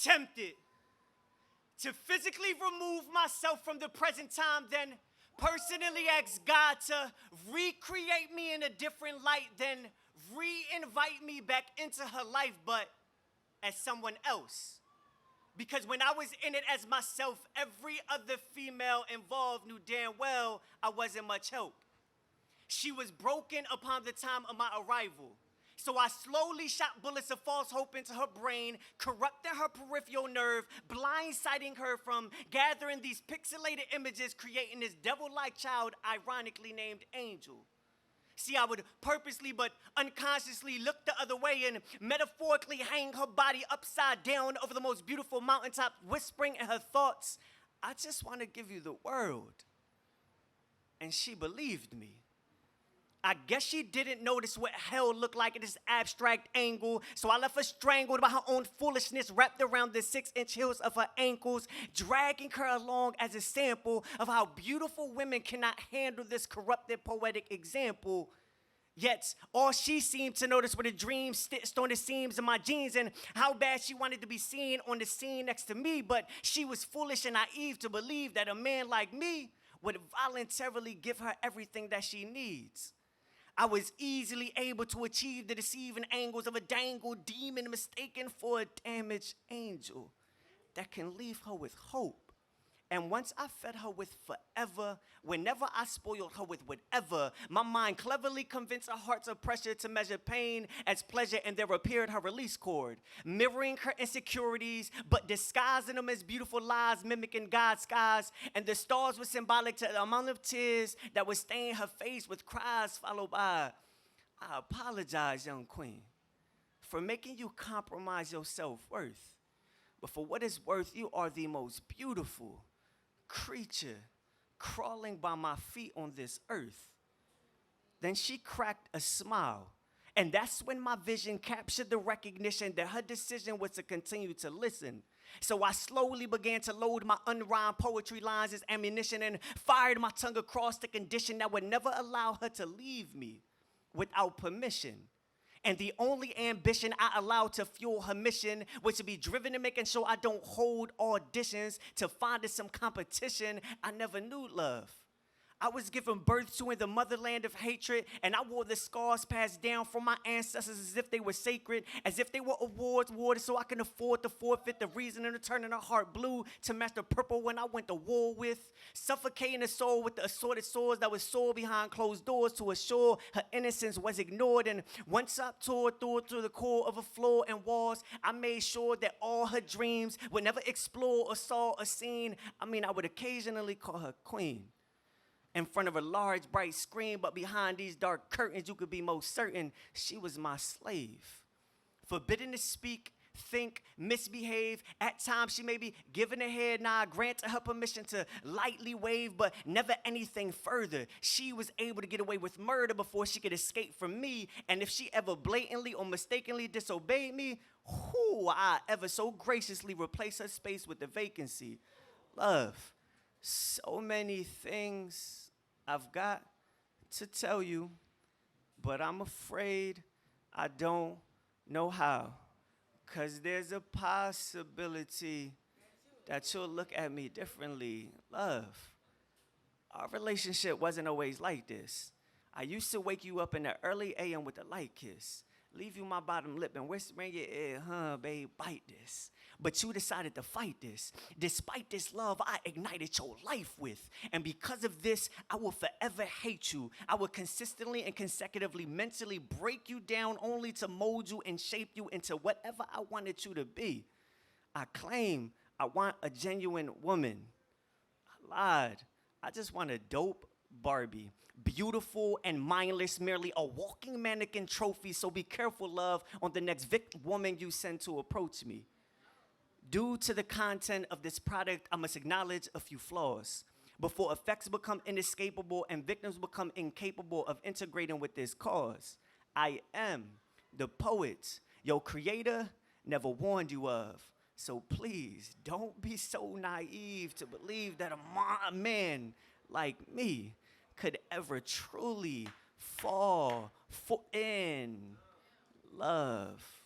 tempted to physically remove myself from the present time, then personally ask God to recreate me in a different light, then re-invite me back into her life, but as someone else. Because when I was in it as myself, every other female involved knew damn well I wasn't much help. She was broken upon the time of my arrival. So I slowly shot bullets of false hope into her brain, corrupting her peripheral nerve, blindsiding her from gathering these pixelated images, creating this devil-like child ironically named Angel. See, I would purposely but unconsciously look the other way and metaphorically hang her body upside down over the most beautiful mountaintop, whispering in her thoughts, I just want to give you the world. And she believed me. I guess she didn't notice what hell looked like at this abstract angle, so I left her strangled by her own foolishness wrapped around the 6-inch heels of her ankles, dragging her along as a sample of how beautiful women cannot handle this corrupted poetic example. Yet, all she seemed to notice were the dreams stitched on the seams of my jeans and how bad she wanted to be seen on the scene next to me, but she was foolish and naive to believe that a man like me would voluntarily give her everything that she needs. I was easily able to achieve the deceiving angles of a dangled demon mistaken for a damaged angel that can leave her with hope. And once I fed her with forever, whenever I spoiled her with whatever, my mind cleverly convinced her hearts of pressure to measure pain as pleasure, and there appeared her release cord, mirroring her insecurities, but disguising them as beautiful lies, mimicking God's skies, and the stars were symbolic to the amount of tears that would stain her face with cries followed by, I apologize, young queen, for making you compromise your self-worth. But for what it's worth, you are the most beautiful creature crawling by my feet on this earth. Then she cracked a smile, and that's when my vision captured the recognition that her decision was to continue to listen. So I slowly began to load my unrhymed poetry lines as ammunition and fired my tongue across the condition that would never allow her to leave me without permission. And the only ambition I allowed to fuel her mission was to be driven to making sure I don't hold auditions to finding some competition I never knew love. I was given birth to in the motherland of hatred, and I wore the scars passed down from my ancestors as if they were sacred, as if they were awards awarded so I can afford to forfeit the reason in turning her heart blue to match the purple when I went to war with, suffocating the soul with the assorted swords that was sold behind closed doors to assure her innocence was ignored. And once I tore through the core of a floor and walls, I made sure that all her dreams would never explore or saw or seen. I would occasionally call her queen in front of a large, bright screen, but behind these dark curtains, you could be most certain she was my slave. Forbidden to speak, think, misbehave. At times, she may be giving a head nod, granting her permission to lightly wave, but never anything further. She was able to get away with murder before she could escape from me, and if she ever blatantly or mistakenly disobeyed me, I ever so graciously replace her space with the vacancy. Love, so many things I've got to tell you, but I'm afraid I don't know how, 'cause there's a possibility that you'll look at me differently. Love, our relationship wasn't always like this. I used to wake you up in the early AM with a light kiss, leave you my bottom lip and whisper in your ear, babe, bite this. But you decided to fight this. Despite this love I ignited your life with. And because of this, I will forever hate you. I will consistently and consecutively mentally break you down only to mold you and shape you into whatever I wanted you to be. I claim I want a genuine woman. I lied. I just want a dope Barbie. Beautiful and mindless, merely a walking mannequin trophy. So be careful, love, on the next woman you send to approach me. Due to the content of this product, I must acknowledge a few flaws before effects become inescapable and victims become incapable of integrating with this cause. I am the poet your creator never warned you of. So please don't be so naive to believe that a man like me could ever truly fall in love.